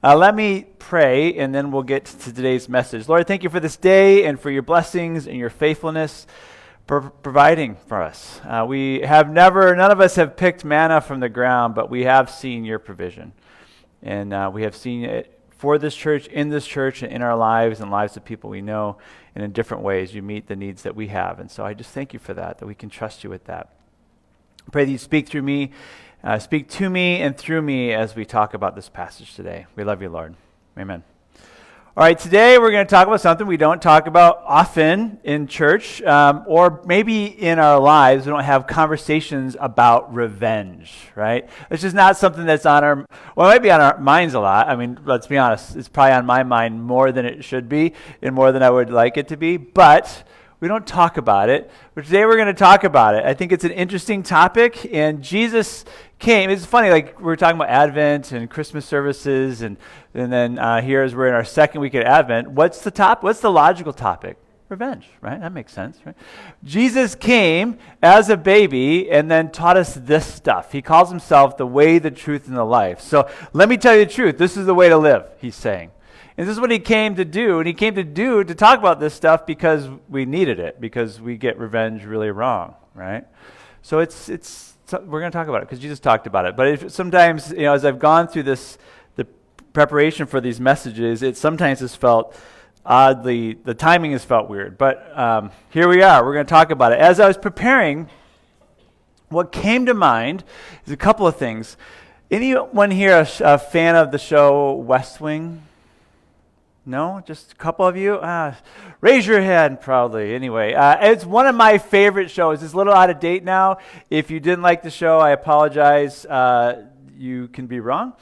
Let me pray, and then we'll get to today's message. Lord, thank you for this day and for your blessings and your faithfulness for providing for us. None of us have picked manna from the ground, but we have seen your provision. And we have seen it for this church, and in our lives and lives of people we know, and in different ways you meet the needs that we have. And so I just thank you for that we can trust you with that. I pray that you speak through me. Speak to me and through me as we talk about this passage today. We love you, Lord. Amen. All right, today we're going to talk about something we don't talk about often in church, or maybe in our lives. We don't have conversations about revenge, right? It's just not something that's it might be on our minds a lot. I mean, let's be honest. It's probably on my mind more than it should be and more than I would like it to be, but we don't talk about it, but today we're going to talk about it. I think it's an interesting topic, and Jesus came. It's funny, like we're talking about Advent and Christmas services, and then here as we're in our second week of Advent, what's the logical topic? Revenge, right? That makes sense, right? Jesus came as a baby and then taught us this stuff. He calls himself the way, the truth, and the life. So let me tell you the truth. This is the way to live, he's saying. And this is what he came to do, and he came to talk about this stuff because we needed it, because we get revenge really wrong, right? So we're going to talk about it because Jesus talked about it. But sometimes, as I've gone through the preparation for these messages, it sometimes has felt oddly, the timing has felt weird. But here we are. We're going to talk about it. As I was preparing, what came to mind is a couple of things. Anyone here a fan of the show West Wing? No? Just a couple of you? Raise your hand proudly. Anyway, it's one of my favorite shows. It's a little out of date now. If you didn't like the show, I apologize. You can be wrong.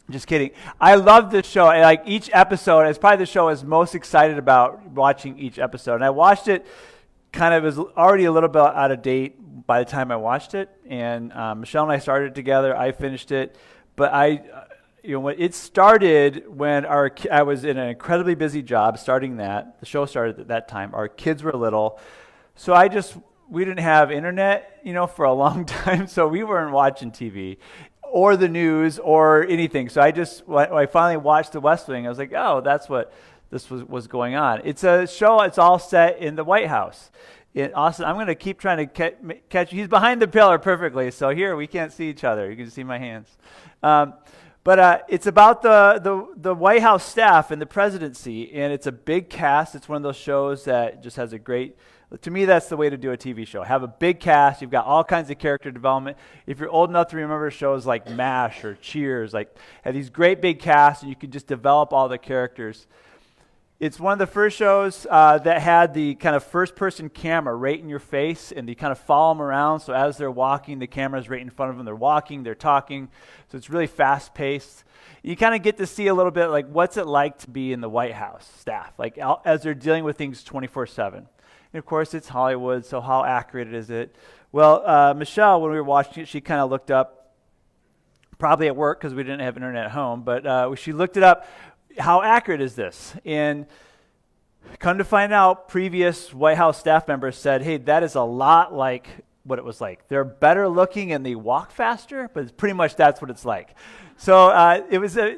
Just kidding. I love this show. Like each episode, it's probably the show I was most excited about watching each episode. And I watched it it was already a little bit out of date by the time I watched it. And Michelle and I started together. I finished it. But when it started when I was in an incredibly busy job starting that. The show started at that time. Our kids were little. So we didn't have internet, for a long time. So we weren't watching TV or the news or anything. So when I finally watched The West Wing, I was like, oh, that's what this was going on. It's a show, it's all set in the White House. In Austin, I'm going to keep trying to catch, he's behind the pillar perfectly. So here, we can't see each other. You can see my hands. But it's about the White House staff and the presidency, and it's a big cast. It's one of those shows that just has to me, that's the way to do a TV show. Have a big cast. You've got all kinds of character development. If you're old enough to remember shows like MASH or Cheers, have these great big casts, and you can just develop all the characters. It's one of the first shows that had the kind of first-person camera right in your face, and you kind of follow them around. So as they're walking, the camera's right in front of them. They're walking, they're talking. So it's really fast-paced. You kind of get to see a little bit what's it like to be in the White House staff, as they're dealing with things 24/7. And of course, it's Hollywood, so how accurate is it? Well, Michelle, when we were watching it, she kind of looked up, probably at work because we didn't have internet at home, but she looked it up. How accurate is this? And come to find out, previous White House staff members said, hey, that is a lot like what it was like. They're better looking and they walk faster, but pretty much that's what it's like. So it was an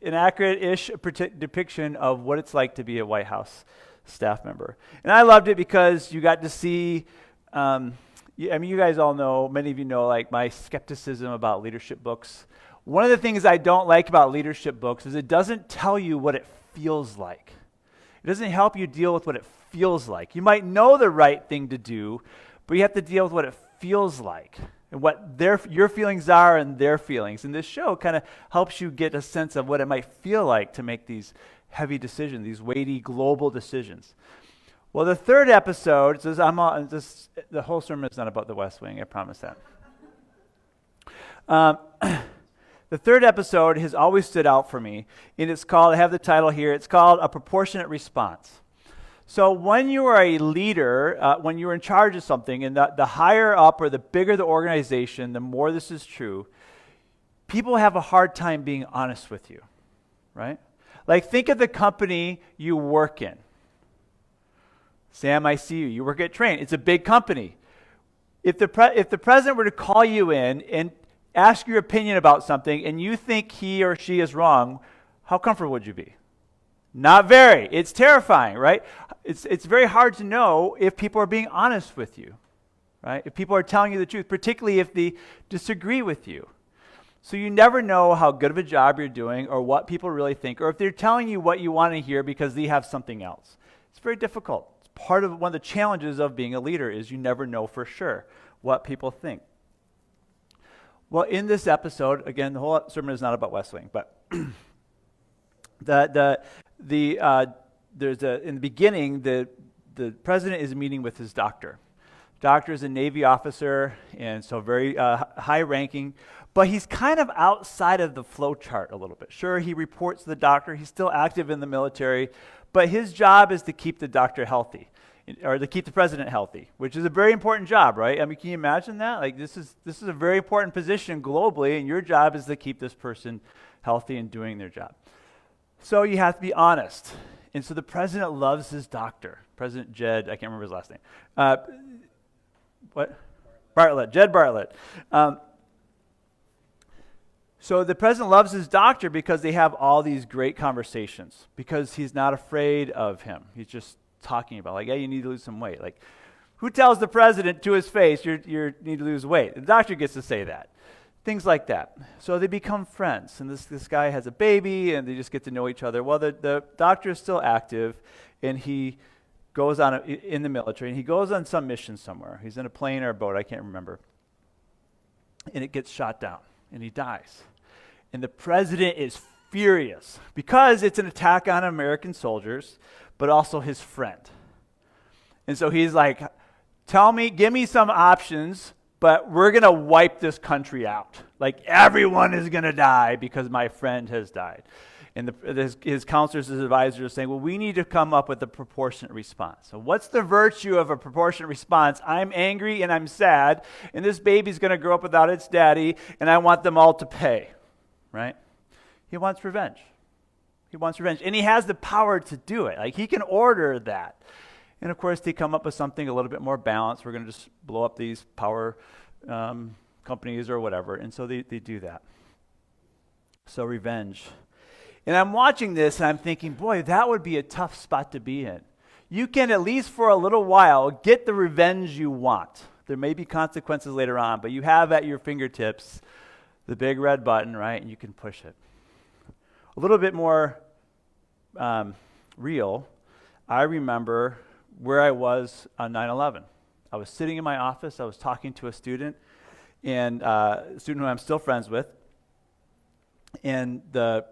accurate-ish depiction of what it's like to be a White House staff member. And I loved it because you got to see, you guys all know, many of you know, my skepticism about leadership books. One of the things I don't like about leadership books is it doesn't tell you what it feels like. It doesn't help you deal with what it feels like. You might know the right thing to do, but you have to deal with what it feels like and what your feelings are and their feelings. And this show kind of helps you get a sense of what it might feel like to make these heavy decisions, these weighty global decisions. Well, the third episode, the whole sermon is not about the West Wing, I promise that. The third episode has always stood out for me, and I have the title here, it's called A Proportionate Response. So when you are a leader, when you're in charge of something, and the higher up or the bigger the organization, the more this is true, people have a hard time being honest with you, right? Think of the company you work in. Sam, I see you. You work at Train. It's a big company. If the president were to call you in and ask your opinion about something and you think he or she is wrong, how comfortable would you be? Not very. It's terrifying, right? It's very hard to know if people are being honest with you, right? If people are telling you the truth, particularly if they disagree with you. So you never know how good of a job you're doing or what people really think, or if they're telling you what you want to hear because they have something else. It's very difficult. It's part of one of the challenges of being a leader is you never know for sure what people think. Well, in this episode, again, the whole sermon is not about West Wing, but in the beginning, the president is meeting with his doctor. Doctor is a Navy officer, and so very high-ranking, but he's kind of outside of the flow chart a little bit. Sure, he reports to the doctor. He's still active in the military, but his job is to keep the doctor healthy, or to keep the president healthy, which is a very important job, right? I mean, can you imagine that? Like, this is a very important position globally, and your job is to keep this person healthy and doing their job. So you have to be honest. And so the president loves his doctor, President Jed, I can't remember his last name. Bartlett, Jed Bartlett. So the president loves his doctor because they have all these great conversations, because he's not afraid of him. He's just talking about, like, yeah, you need to lose some weight. Like, who tells the president to his face, you need to lose weight? The doctor gets to say that. Things like that. So they become friends, and this guy has a baby, and they just get to know each other. Well, the doctor is still active, and he goes on in the military, and he goes on some mission somewhere. He's in a plane or a boat, I can't remember. And it gets shot down, and he dies. And the president is furious because it's an attack on American soldiers, but also his friend. And so he's like, give me some options, but we're going to wipe this country out. Like, everyone is going to die because my friend has died. And his counselors, his advisors are saying, well, we need to come up with a proportionate response. So what's the virtue of a proportionate response? I'm angry and I'm sad, and this baby's going to grow up without its daddy, and I want them all to pay, right? He wants revenge. He wants revenge, and he has the power to do it. Like, he can order that. And of course, they come up with something a little bit more balanced. We're going to just blow up these power companies or whatever. And so they do that. So revenge. And I'm watching this and I'm thinking, boy, that would be a tough spot to be in. You can, at least for a little while, get the revenge you want. There may be consequences later on, but you have at your fingertips the big red button, right? And you can push it. A little bit more real, I remember where I was on 9/11. I was sitting in my office. I was talking to a student, and a student who I'm still friends with. And the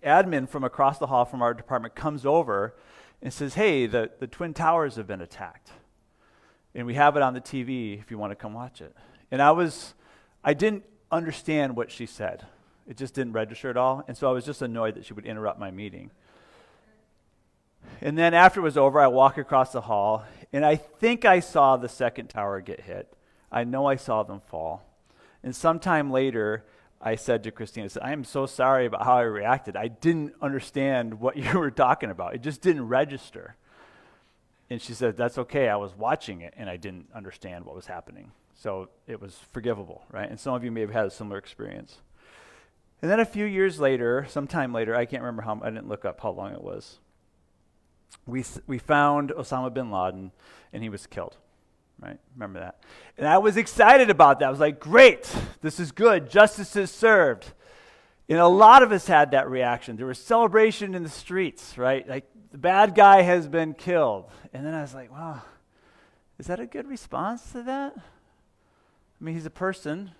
admin from across the hall from our department comes over and says, hey, the Twin Towers have been attacked. And we have it on the TV if you want to come watch it. And I didn't understand what she said. It just didn't register at all. And so I was just annoyed that she would interrupt my meeting. And then after it was over, I walk across the hall, and I think I saw the second tower get hit. I know I saw them fall. And sometime later, I said to Christina, I am so sorry about how I reacted. I didn't understand what you were talking about. It just didn't register. And she said, that's okay. I was watching it, and I didn't understand what was happening. So it was forgivable, right? And some of you may have had a similar experience. And then a few years later, sometime later, I can't remember I didn't look up how long it was. We found Osama bin Laden, and he was killed, right? Remember that? And I was excited about that. I was like, great, this is good. Justice is served. And a lot of us had that reaction. There was celebration in the streets, right? Like, the bad guy has been killed. And then I was like, wow, is that a good response to that? I mean, he's a person.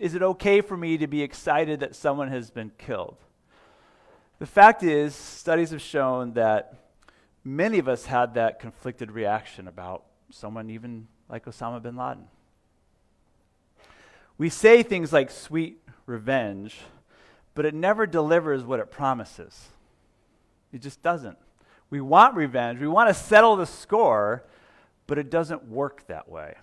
Is it okay for me to be excited that someone has been killed? The fact is, studies have shown that many of us had that conflicted reaction about someone even like Osama bin Laden. We say things like sweet revenge, but it never delivers what it promises. It just doesn't. We want revenge. We want to settle the score, but it doesn't work that way.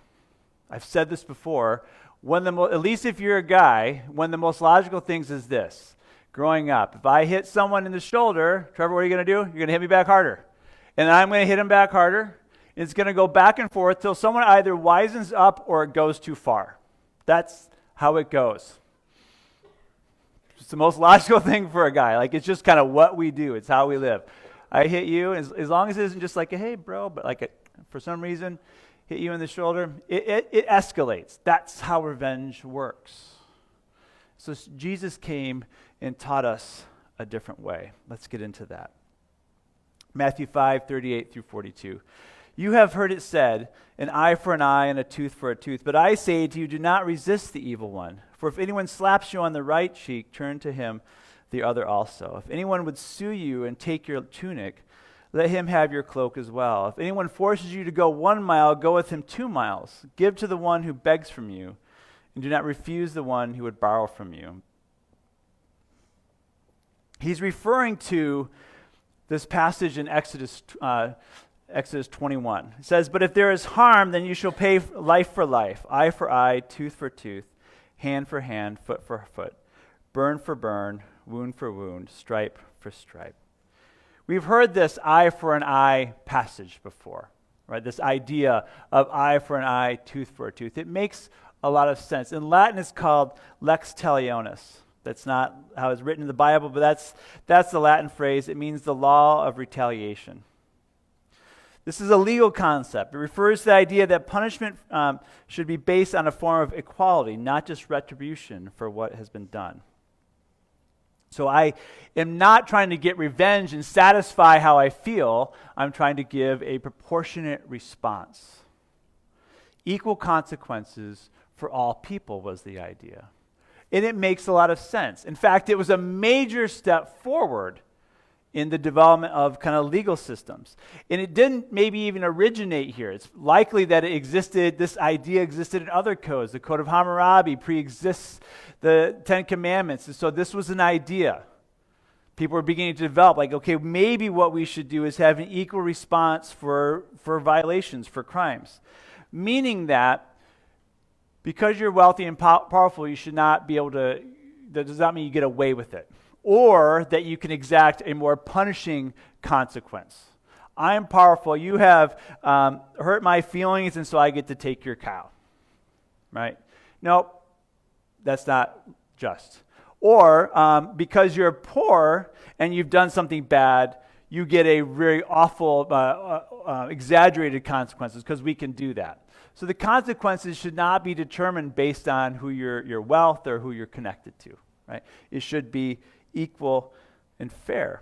I've said this before. At least if you're a guy, one of the most logical things is this. Growing up, if I hit someone in the shoulder, Trevor, what are you going to do? You're going to hit me back harder. And I'm going to hit him back harder. It's going to go back and forth till someone either wisens up or it goes too far. That's how it goes. It's the most logical thing for a guy. Like, it's just kind of what we do. It's how we live. I hit you, as long as it isn't just like, hey, bro, but like for some reason, hit you in the shoulder, it escalates. That's how revenge works. So Jesus came and taught us a different way. Let's get into that. Matthew 5:38-42. You have heard it said, an eye for an eye and a tooth for a tooth. But I say to you, do not resist the evil one. For if anyone slaps you on the right cheek, turn to him the other also. If anyone would sue you and take your tunic, let him have your cloak as well. If anyone forces you to go 1 mile, go with him 2 miles. Give to the one who begs from you, and do not refuse the one who would borrow from you. He's referring to this passage in Exodus 21. It says, but if there is harm, then you shall pay life for life, eye for eye, tooth for tooth, hand for hand, foot for foot, burn for burn, wound for wound, stripe for stripe. We've heard this eye for an eye passage before, right? This idea of eye for an eye, tooth for a tooth. It makes a lot of sense. In Latin, it's called lex talionis. That's not how it's written in the Bible, but that's the Latin phrase. It means the law of retaliation. This is a legal concept. It refers to the idea that punishment should be based on a form of equality, not just retribution for what has been done. So I am not trying to get revenge and satisfy how I feel. I'm trying to give a proportionate response. Equal consequences for all people was the idea. And it makes a lot of sense. In fact, it was a major step forward in the development of kind of legal systems. And it didn't maybe even originate here. It's likely that this idea existed in other codes. The Code of Hammurabi pre-exists the Ten Commandments. And so this was an idea. People were beginning to develop, like, okay, maybe what we should do is have an equal response for violations, for crimes. Meaning that because you're wealthy and powerful, you should not be able to, that does not mean you get away with it. Or that you can exact a more punishing consequence. I am powerful. You have hurt my feelings, and so I get to take your cow. Right? Nope, that's not just. Or because you're poor and you've done something bad, you get a very awful, exaggerated consequences, because we can do that. So the consequences should not be determined based on who your wealth or who you're connected to. Right? It should be equal and fair.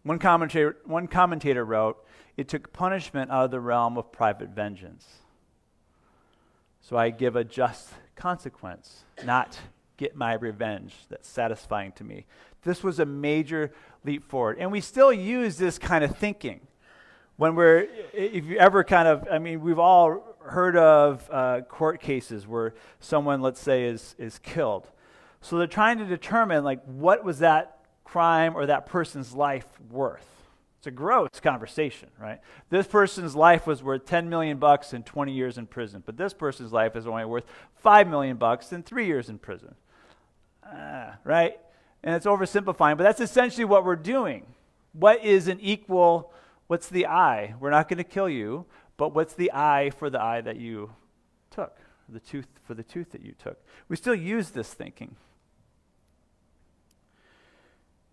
One commentator wrote, it took punishment out of the realm of private vengeance. So I give a just consequence, not get my revenge that's satisfying to me. This was a major leap forward. And we still use this kind of thinking. If you ever we've all heard of court cases where someone, let's say, is killed. So they're trying to determine, like, what was that crime or that person's life worth? It's a gross conversation, right? This person's life was worth $10 million and 20 years in prison, but this person's life is only worth $5 million and 3 years in prison. Right? And it's oversimplifying, but that's essentially what we're doing. What is an equal, what's the eye? We're not going to kill you, but what's the eye for the eye that you took? The tooth for the tooth that you took. We still use this thinking.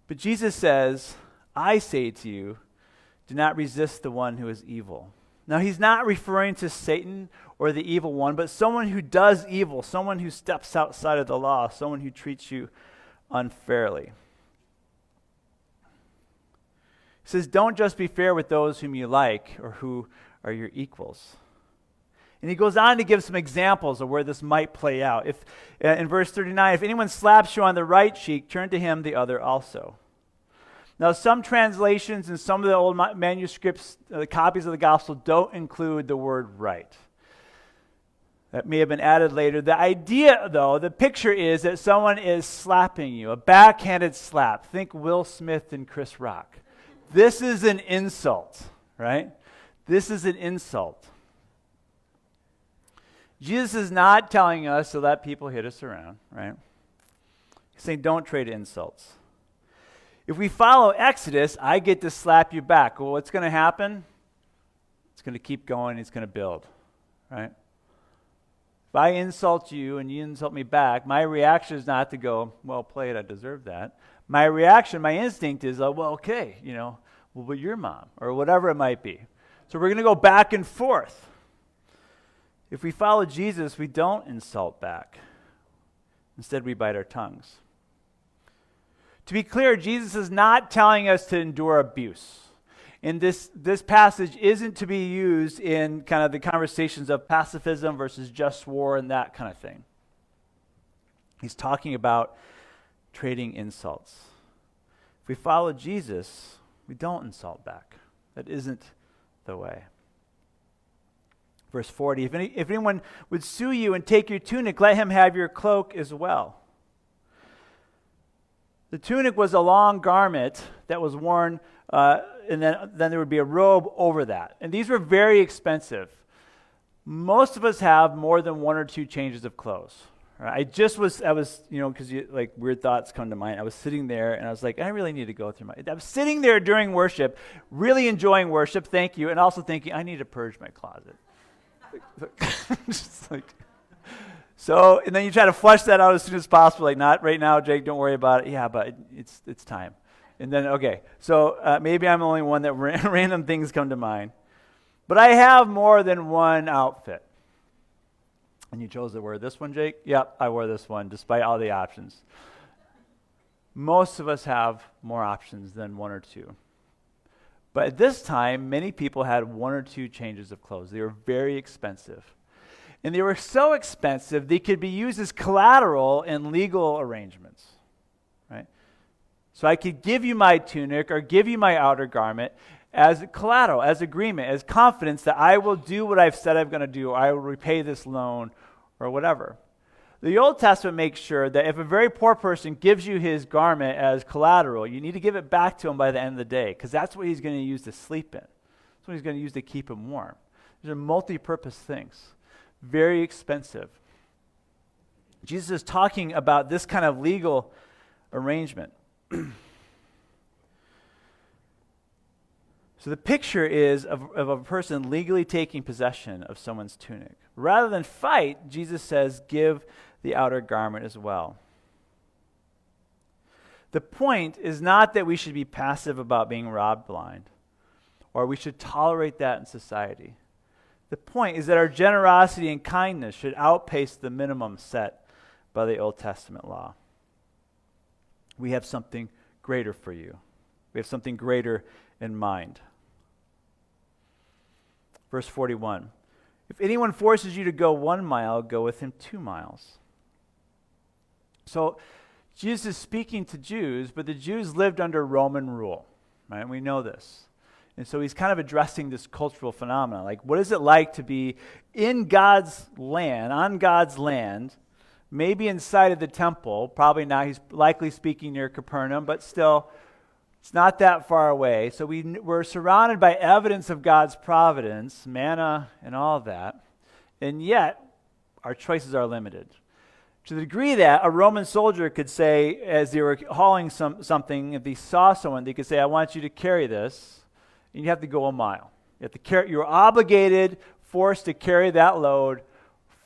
But Jesus says, I say to you, do not resist the one who is evil. Now, he's not referring to Satan or the evil one, but someone who does evil, someone who steps outside of the law, someone who treats you unfairly. He says, don't just be fair with those whom you like or who are your equals. And he goes on to give some examples of where this might play out. In verse 39, if anyone slaps you on the right cheek, turn to him the other also. Now, some translations and some of the old manuscripts, the copies of the gospel, don't include the word right. That may have been added later. The idea, though, the picture is that someone is slapping you, a backhanded slap. Think Will Smith and Chris Rock. This is an insult, right? This is an insult. Jesus is not telling us to let people hit us around, right? He's saying don't trade insults. If we follow Exodus, I get to slap you back. Well, what's going to happen? It's going to keep going. It's going to build, right? If I insult you and you insult me back, my reaction is not to go, well played, I deserve that. My reaction, my instinct is, well, okay, but your mom, or whatever it might be. So we're going to go back and forth. If we follow Jesus, we don't insult back. Instead, we bite our tongues. To be clear, Jesus is not telling us to endure abuse. And this passage isn't to be used in kind of the conversations of pacifism versus just war and that kind of thing. He's talking about trading insults. If we follow Jesus, we don't insult back. That isn't the way. Verse 40, if anyone would sue you and take your tunic, let him have your cloak as well. The tunic was a long garment that was worn, and then there would be a robe over that. And these were very expensive. Most of us have more than one or two changes of clothes. Right? I was, because like weird thoughts come to mind. I was sitting there and I was like, I really need to go through I was sitting there during worship, really enjoying worship, thank you, and also thinking, I need to purge my closet. Just like, so, and then you try to flush that out as soon as possible, like, not right now, Jake, don't worry about it. Yeah, but it's time. And then, okay, so maybe I'm the only one that random things come to mind. But I have more than one outfit. And you chose to wear this one, Jake? Yep, I wore this one, despite all the options. Most of us have more options than one or two. But at this time, many people had one or two changes of clothes. They were very expensive. And they were so expensive, they could be used as collateral in legal arrangements. Right? So I could give you my tunic or give you my outer garment as collateral, as agreement, as confidence that I will do what I've said I'm going to do, or I will repay this loan, or whatever. The Old Testament makes sure that if a very poor person gives you his garment as collateral, you need to give it back to him by the end of the day, because that's what he's going to use to sleep in. That's what he's going to use to keep him warm. These are multi-purpose things. Very expensive. Jesus is talking about this kind of legal arrangement. So the picture is of a person legally taking possession of someone's tunic. Rather than fight, Jesus says, give the outer garment as well. The point is not that we should be passive about being robbed blind, or we should tolerate that in society. The point is that our generosity and kindness should outpace the minimum set by the Old Testament law. We have something greater for you. We have something greater in mind. Verse 41, if anyone forces you to go 1 mile, go with him 2 miles. So Jesus is speaking to Jews, but the Jews lived under Roman rule, right? And we know this. And so he's kind of addressing this cultural phenomenon. Like, what is it like to be in God's land, on God's land, maybe inside of the temple? Probably not. He's likely speaking near Capernaum, but still, it's not that far away. So we're surrounded by evidence of God's providence, manna and all of that, and yet our choices are limited. To the degree that a Roman soldier could say, as they were hauling something, if they saw someone, they could say, I want you to carry this, and you have to go 1 mile. You're obligated, forced to carry that load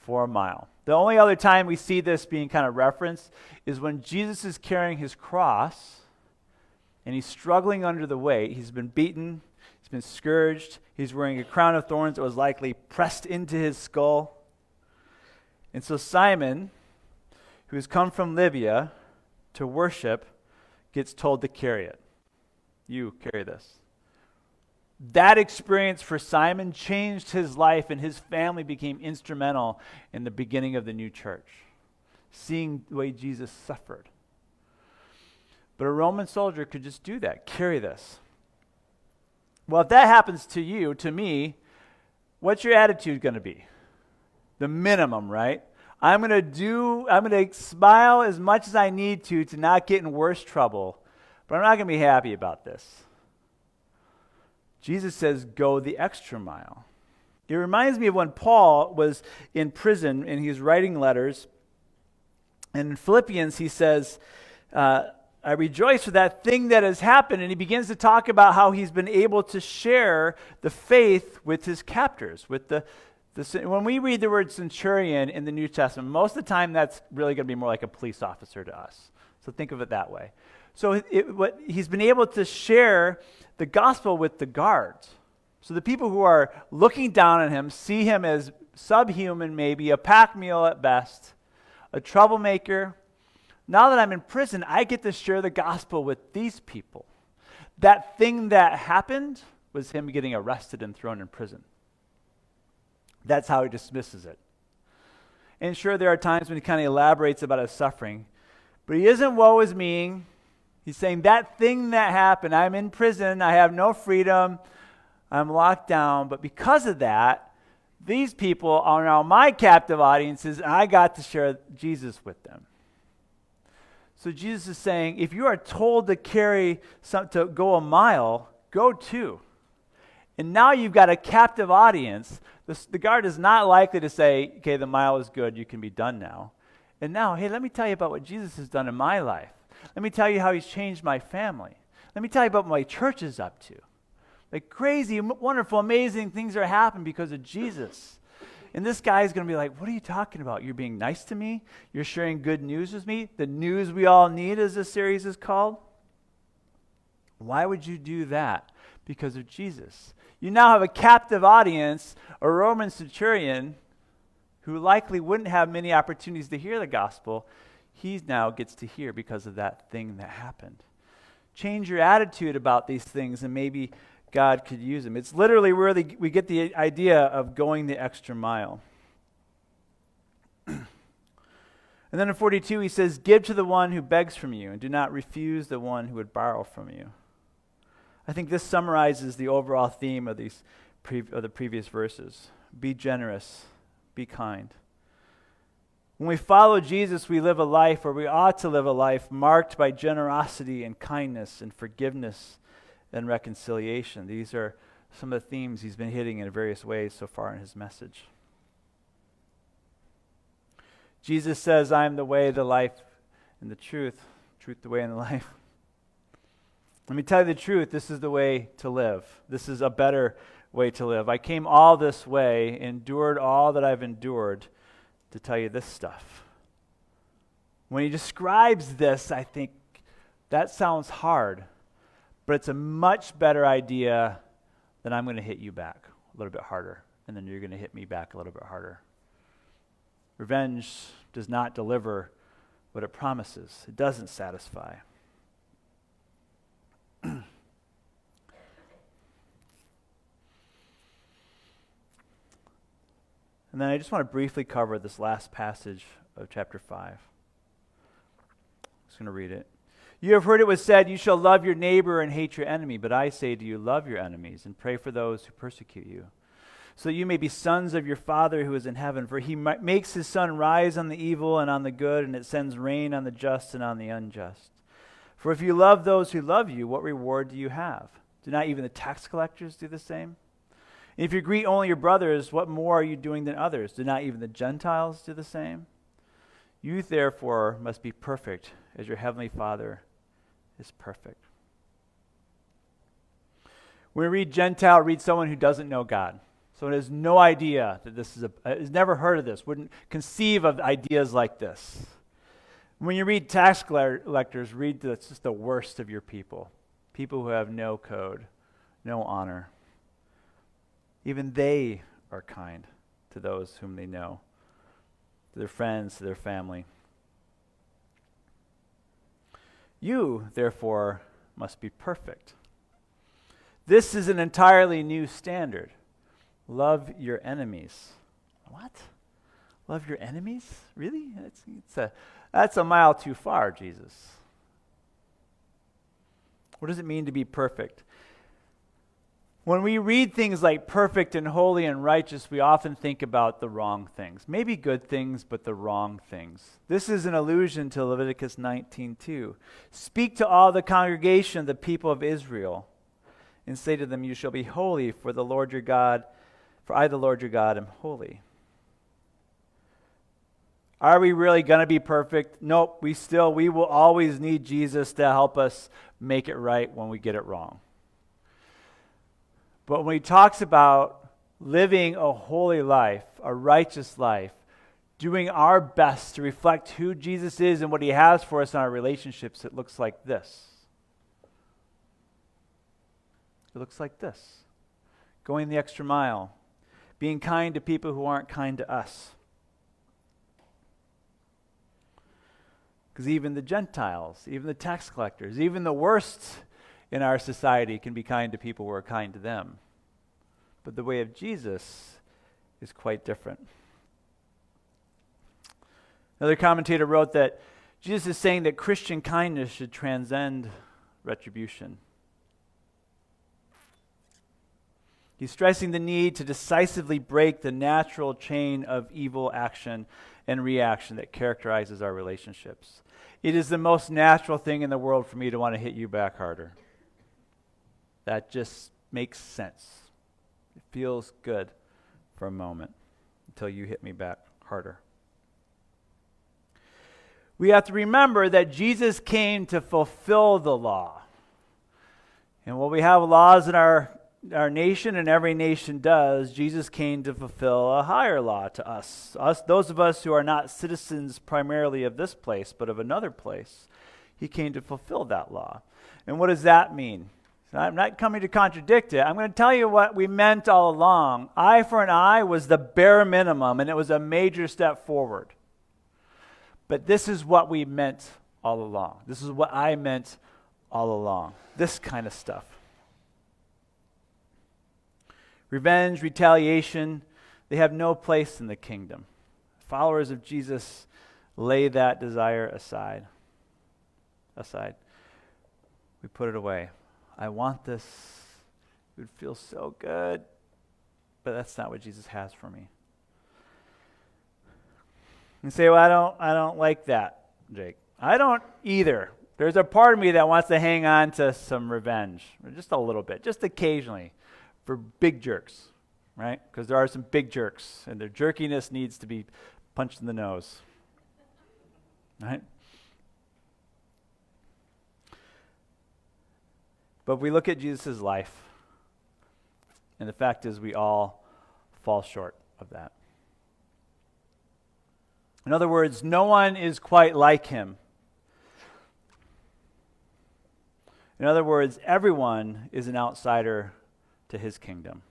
for 1 mile. The only other time we see this being kind of referenced is when Jesus is carrying his cross, and he's struggling under the weight. He's been beaten. He's been scourged. He's wearing a crown of thorns that was likely pressed into his skull. And so Simon, who has come from Libya to worship, gets told to carry it. You carry this. That experience for Simon changed his life, and his family became instrumental in the beginning of the new church, seeing the way Jesus suffered. But a Roman soldier could just do that, carry this. Well, if that happens to you, to me, what's your attitude going to be? The minimum, right? I'm going to smile as much as I need to not get in worse trouble, but I'm not going to be happy about this. Jesus says, go the extra mile. It reminds me of when Paul was in prison and he was writing letters. And in Philippians, he says, I rejoice for that thing that has happened. And he begins to talk about how he's been able to share the faith with his captors, with the When we read the word centurion in the New Testament, most of the time that's really going to be more like a police officer to us. So think of it that way. So he's been able to share the gospel with the guards. So the people who are looking down on him see him as subhuman, maybe a pack mule at best, a troublemaker. Now that I'm in prison, I get to share the gospel with these people. That thing that happened was him getting arrested and thrown in prison. That's how he dismisses it. And sure, there are times when he kind of elaborates about his suffering, but he isn't woe is me. He's saying that thing that happened, I'm in prison, I have no freedom, I'm locked down, but because of that, these people are now my captive audiences, and I got to share Jesus with them. So Jesus is saying, if you are told to to go a mile, go 2. And now you've got a captive audience. The guard is not likely to say, okay, the mile is good, you can be done now. And now, hey, let me tell you about what Jesus has done in my life. Let me tell you how he's changed my family. Let me tell you about what my church is up to. Like crazy, wonderful, amazing things are happening because of Jesus. And this guy is going to be like, what are you talking about? You're being nice to me? You're sharing good news with me? The news we all need, as this series is called? Why would you do that? Because of Jesus. You now have a captive audience, a Roman centurion, who likely wouldn't have many opportunities to hear the gospel. He now gets to hear because of that thing that happened. Change your attitude about these things, and maybe God could use them. It's literally where we get the idea of going the extra mile. And then in 42, he says, give to the one who begs from you, and do not refuse the one who would borrow from you. I think this summarizes the overall theme of the previous verses. Be generous, be kind. When we follow Jesus, we live a life, or we ought to live a life, marked by generosity and kindness and forgiveness and reconciliation. These are some of the themes he's been hitting in various ways so far in his message. Jesus says, I am the way, the life, and the truth, the way, and the life. Let me tell you the truth, this is the way to live. This is a better way to live. I came all this way, endured all that I've endured to tell you this stuff. When he describes this, I think that sounds hard. But it's a much better idea than I'm going to hit you back a little bit harder, and then you're going to hit me back a little bit harder. Revenge does not deliver what it promises. It doesn't satisfy. And then I just want to briefly cover this last passage of chapter 5. I'm just going to read it. You have heard it was said, you shall love your neighbor and hate your enemy. But I say to you, love your enemies and pray for those who persecute you, so that you may be sons of your Father who is in heaven. For he makes his sun rise on the evil and on the good, and it sends rain on the just and on the unjust. For if you love those who love you, what reward do you have? Do not even the tax collectors do the same? And if you greet only your brothers, what more are you doing than others? Do not even the Gentiles do the same? You therefore must be perfect, as your heavenly Father is perfect. When we read Gentile, read someone who doesn't know God. Someone has no idea that this is has never heard of this, wouldn't conceive of ideas like this. When you read tax collectors, read that's just the worst of your people. People who have no code, no honor. Even they are kind to those whom they know, to their friends, to their family. You, therefore, must be perfect. This is an entirely new standard. Love your enemies. What? Love your enemies? Really? That's a mile too far, Jesus. What does it mean to be perfect? When we read things like perfect and holy and righteous, we often think about the wrong things. Maybe good things, but the wrong things. This is an allusion to Leviticus 19:2. Speak to all the congregation, the people of Israel, and say to them, you shall be holy, for the Lord your God, for I, the Lord your God, am holy. Are we really going to be perfect? Nope, we will always need Jesus to help us make it right when we get it wrong. But when he talks about living a holy life, a righteous life, doing our best to reflect who Jesus is and what he has for us in our relationships, it looks like this. It looks like this. Going the extra mile, being kind to people who aren't kind to us. Because even the Gentiles, even the tax collectors, even the worst in our society can be kind to people who are kind to them. But the way of Jesus is quite different. Another commentator wrote that Jesus is saying that Christian kindness should transcend retribution. He's stressing the need to decisively break the natural chain of evil action and reaction that characterizes our relationships. It is the most natural thing in the world for me to want to hit you back harder. That just makes sense. It feels good for a moment until you hit me back harder. We have to remember that Jesus came to fulfill the law. And while we have laws in our nation, and every nation does, Jesus came to fulfill a higher law to us. Those of us who are not citizens primarily of this place, but of another place. He came to fulfill that law. And what does that mean? So I'm not coming to contradict it. I'm going to tell you what we meant all along. Eye for an eye was the bare minimum, and it was a major step forward. But this is what we meant all along. This is what I meant all along. This kind of stuff. Revenge, retaliation, they have no place in the kingdom. Followers of Jesus lay that desire aside. We put it away. I want this. It would feel so good. But that's not what Jesus has for me. You say, well, I don't like that, Jake. I don't either. There's a part of me that wants to hang on to some revenge, just a little bit, just occasionally, for big jerks, right? Because there are some big jerks, and their jerkiness needs to be punched in the nose, right? But we look at Jesus' life, and the fact is we all fall short of that. In other words, no one is quite like him. In other words, everyone is an outsider to his kingdom.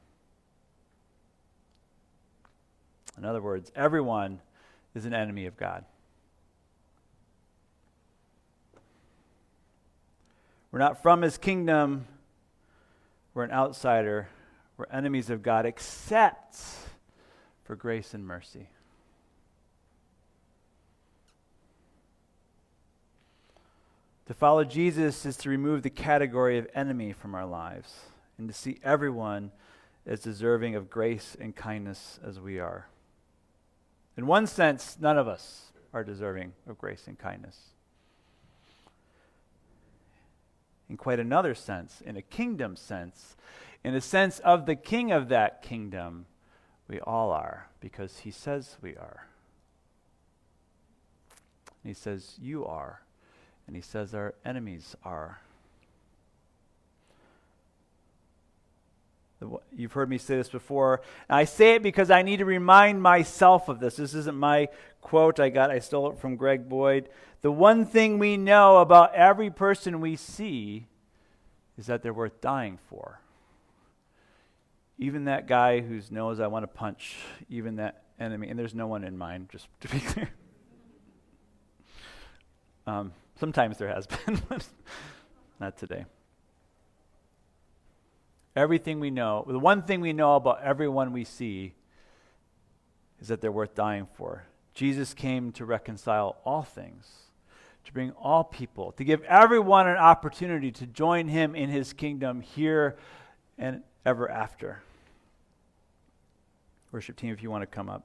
In other words, everyone is an enemy of God. We're not from his kingdom. We're an outsider. We're enemies of God, except for grace and mercy. To follow Jesus is to remove the category of enemy from our lives and to see everyone as deserving of grace and kindness as we are. In one sense, none of us are deserving of grace and kindness. In quite another sense, in a kingdom sense, in a sense of the king of that kingdom, we all are, because he says we are. And he says you are. And he says our enemies are. You've heard me say this before. And I say it because I need to remind myself of this. This isn't my quote I stole it from Greg Boyd. The one thing we know about every person we see is that they're worth dying for. Even that guy whose nose I want to punch, even that enemy, and there's no one in mind, just to be clear. Sometimes there has been, but not today. Everything we know, the one thing we know about everyone we see is that they're worth dying for. Jesus came to reconcile all things, to bring all people, to give everyone an opportunity to join him in his kingdom here and ever after. Worship team, if you want to come up.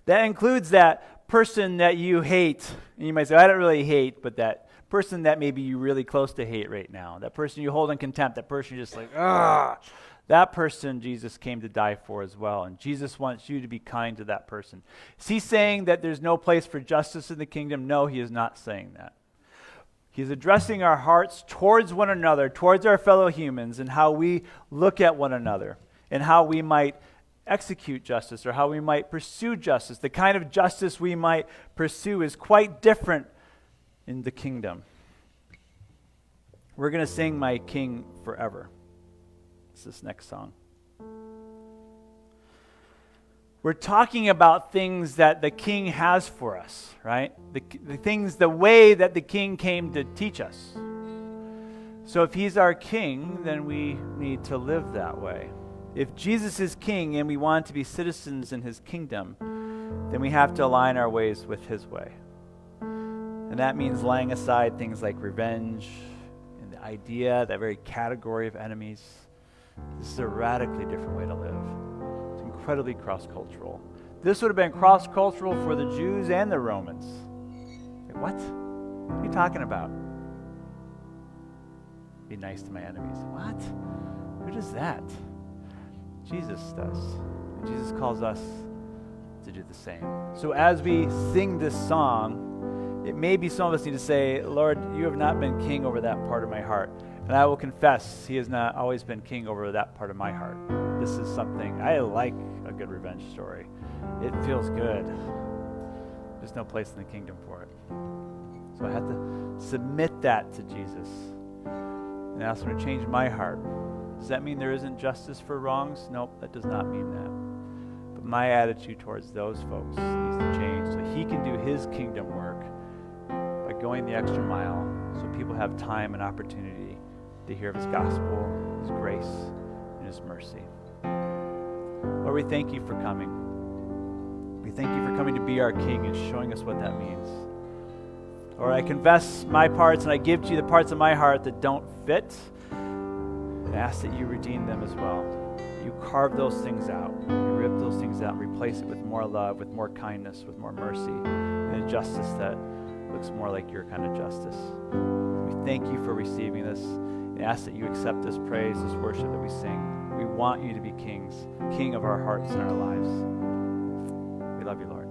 That includes that person that you hate. And you might say, I don't really hate, but that person that maybe you really close to hate right now. That person you hold in contempt. That person you're just like, ah. That person Jesus came to die for as well. And Jesus wants you to be kind to that person. Is he saying that there's no place for justice in the kingdom? No, he is not saying that. He's addressing our hearts towards one another, towards our fellow humans, and how we look at one another. and how we might execute justice or how we might pursue justice. The kind of justice we might pursue is quite different in the kingdom. We're going to sing My King Forever. It's this next song. We're talking about things that the king has for us, right? The things, the way that the king came to teach us. So if he's our king, then we need to live that way. If Jesus is king and we want to be citizens in his kingdom, then we have to align our ways with his way. And that means laying aside things like revenge and the idea, that very category of enemies. This is a radically different way to live. It's incredibly cross-cultural. This would have been cross-cultural for the Jews and the Romans. Like, what? What are you talking about? Be nice to my enemies. What? Who does that? Jesus does. And Jesus calls us to do the same. So as we sing this song, it may be some of us need to say, Lord, you have not been king over that part of my heart. And I will confess, he has not always been king over that part of my heart. This is something, I like a good revenge story. It feels good. There's no place in the kingdom for it. So I have to submit that to Jesus and ask him to change my heart. Does that mean there isn't justice for wrongs? Nope, that does not mean that. But my attitude towards those folks needs to change so he can do his kingdom work by going the extra mile so people have time and opportunity to hear of his gospel, his grace, and his mercy. Lord, we thank you for coming. We thank you for coming to be our king and showing us what that means. Lord, I confess my parts and I give to you the parts of my heart that don't fit and ask that you redeem them as well. You carve those things out. You rip those things out and replace it with more love, with more kindness, with more mercy, and a justice that looks more like your kind of justice. We thank you for receiving this and ask that you accept this praise, this worship that we sing. We want you to be kings, king of our hearts and our lives. We love you, Lord.